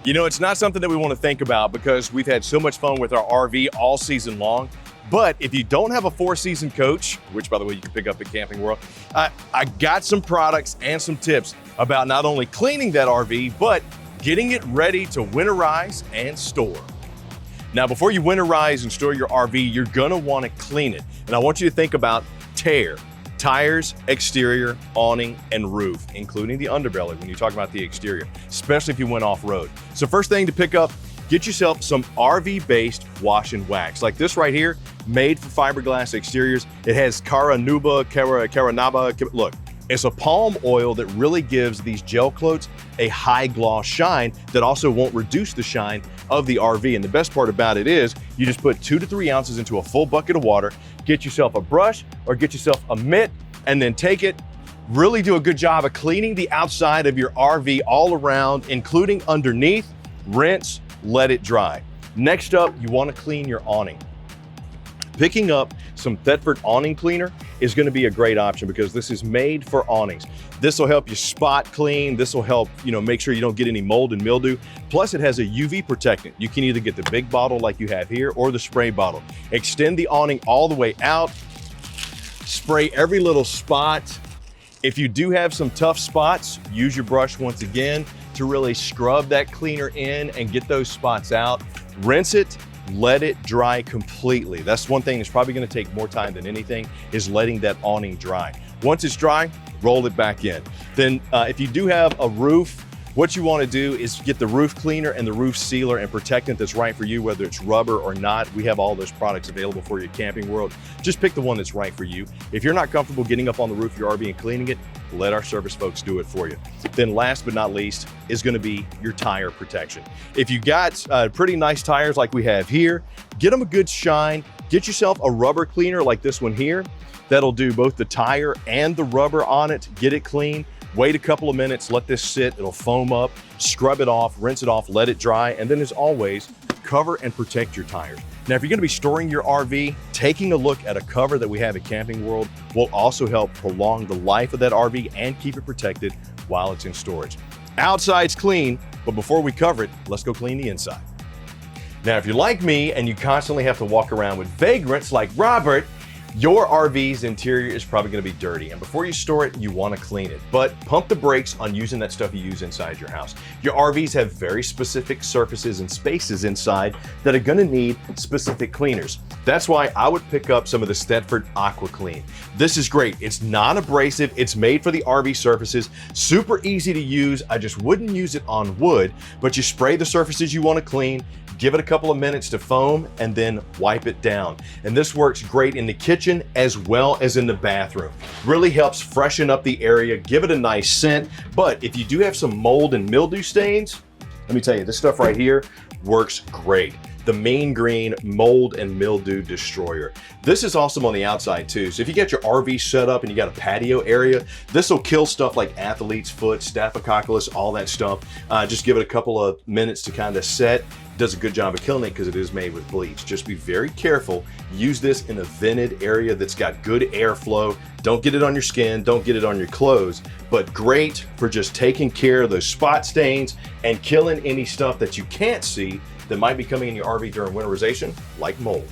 You know, it's not something that we want to think about because we've had so much fun with our RV all season long. But if you don't have a 4-season coach, which by the way, you can pick up at Camping World, I got some products and some tips about not only cleaning that RV, but getting it ready to winterize and store. Now, before you winterize and store your RV, you're gonna wanna clean it. And I want you to think about tear, tires, exterior, awning, and roof, including the underbelly when you talk about the exterior, especially if you went off-road. So first thing to pick up, get yourself some RV-based wash and wax. Like this right here, made for fiberglass exteriors. It has Caranaba. Look, it's a palm oil that really gives these gel coats a high gloss shine that also won't reduce the shine of the RV. And the best part about it is you just put 2 to 3 ounces into a full bucket of water, get yourself a brush or get yourself a mitt, and then take it. Really do a good job of cleaning the outside of your RV all around, including underneath, rinse, let it dry. Next up, you want to clean your awning. Picking up some Thetford awning cleaner is going to be a great option because this is made for awnings. This will help you spot clean. This will help, make sure you don't get any mold and mildew. Plus it has a UV protectant. You can either get the big bottle like you have here or the spray bottle. Extend the awning all the way out. Spray every little spot. If you do have some tough spots, use your brush once again to really scrub that cleaner in and get those spots out. Rinse it, let it dry completely. That's one thing that's probably gonna take more time than anything is letting that awning dry. Once it's dry, roll it back in. Then if you do have a roof, what you wanna do is get the roof cleaner and the roof sealer and protectant that's right for you, whether it's rubber or not. We have all those products available for you at Camping World. Just pick the one that's right for you. If you're not comfortable getting up on the roof of your RV and cleaning it, let our service folks do it for you. Then last but not least is gonna be your tire protection. If you got pretty nice tires like we have here, get them a good shine. Get yourself a rubber cleaner like this one here. That'll do both the tire and the rubber on it. Get it clean. Wait a couple of minutes, let this sit, it'll foam up, scrub it off, rinse it off, let it dry, and then as always, cover and protect your tires. Now, if you're gonna be storing your RV, taking a look at a cover that we have at Camping World will also help prolong the life of that RV and keep it protected while it's in storage. Outside's clean, but before we cover it, let's go clean the inside. Now, if you're like me and you constantly have to walk around with vagrants like Robert, your RV's interior is probably gonna be dirty, and before you store it, you wanna clean it. But pump the brakes on using that stuff you use inside your house. Your RVs have very specific surfaces and spaces inside that are gonna need specific cleaners. That's why I would pick up some of the Thetford Aqua Clean. This is great. It's non-abrasive, it's made for the RV surfaces, super easy to use. I just wouldn't use it on wood, but you spray the surfaces you wanna clean, give it a couple of minutes to foam, and then wipe it down. And this works great in the kitchen as well as in the bathroom. Really helps freshen up the area, give it a nice scent. But if you do have some mold and mildew stains, let me tell you, this stuff right here works great. The Mean Green Mold and Mildew Destroyer. This is awesome on the outside too. So if you get your RV set up and you got a patio area, this will kill stuff like athlete's foot, staphylococcus, all that stuff. Just give it a couple of minutes to kind of set. Does a good job of killing it because it is made with bleach. Just be very careful. Use this in a vented area that's got good airflow. Don't get it on your skin, don't get it on your clothes, but great for just taking care of those spot stains and killing any stuff that you can't see that might be coming in your RV during winterization, like mold.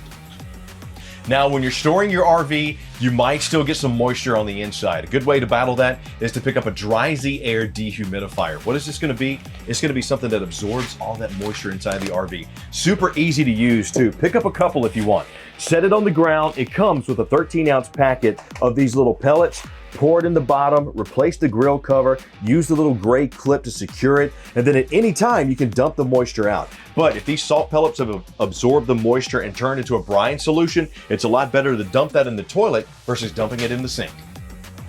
Now, when you're storing your RV, you might still get some moisture on the inside. A good way to battle that is to pick up a Dry Z Air dehumidifier. What is this gonna be? It's gonna be something that absorbs all that moisture inside the RV. Super easy to use too. Pick up a couple if you want. Set it on the ground. It comes with a 13-ounce packet of these little pellets. Pour it in the bottom, replace the grill cover, use the little gray clip to secure it, and then at any time you can dump the moisture out. But if these salt pellets have absorbed the moisture and turned into a brine solution, it's a lot better to dump that in the toilet versus dumping it in the sink.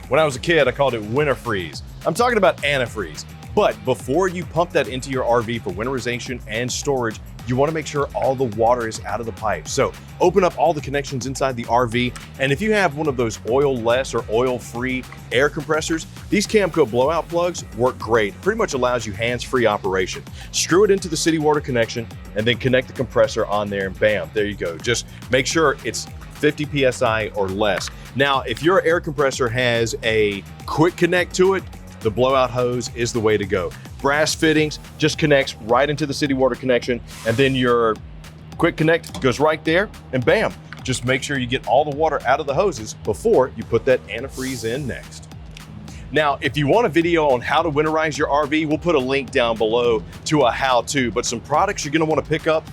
When I was a kid, I called it winter freeze. I'm talking about antifreeze. But before you pump that into your RV for winterization and storage, you want to make sure all the water is out of the pipe. So open up all the connections inside the RV. And if you have one of those oil-less or oil-free air compressors, these Camco blowout plugs work great. Pretty much allows you hands-free operation. Screw it into the city water connection and then connect the compressor on there and bam, there you go. Just make sure it's 50 PSI or less. Now, if your air compressor has a quick connect to it, the blowout hose is the way to go. brass fittings, just connects right into the city water connection, and then your quick connect goes right there, and bam. Just make sure you get all the water out of the hoses before you put that antifreeze in next. Now, if you want a video on how to winterize your RV, we'll put a link down below to a how-to, but some products you're gonna wanna pick up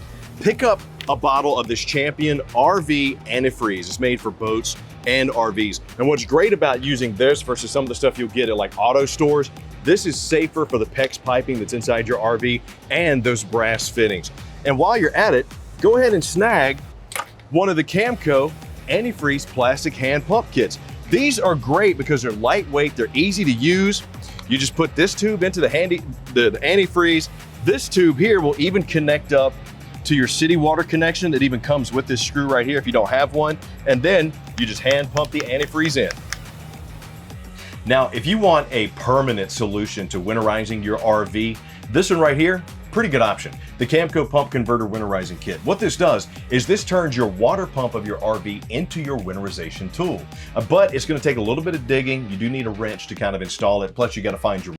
a bottle of this Champion RV Antifreeze. It's made for boats and RVs. And what's great about using this versus some of the stuff you'll get at like auto stores, this is safer for the PEX piping that's inside your RV and those brass fittings. And while you're at it, go ahead and snag one of the Camco Antifreeze plastic hand pump kits. These are great because they're lightweight, they're easy to use. You just put this tube into the antifreeze. This tube here will even connect up to your city water connection that even comes with this screw right here if you don't have one. And then you just hand pump the antifreeze in. Now, if you want a permanent solution to winterizing your RV, this one right here, pretty good option. The Camco Pump Converter Winterizing Kit. What this does is this turns your water pump of your RV into your winterization tool. But it's gonna take a little bit of digging. You do need a wrench to kind of install it. Plus you gotta find your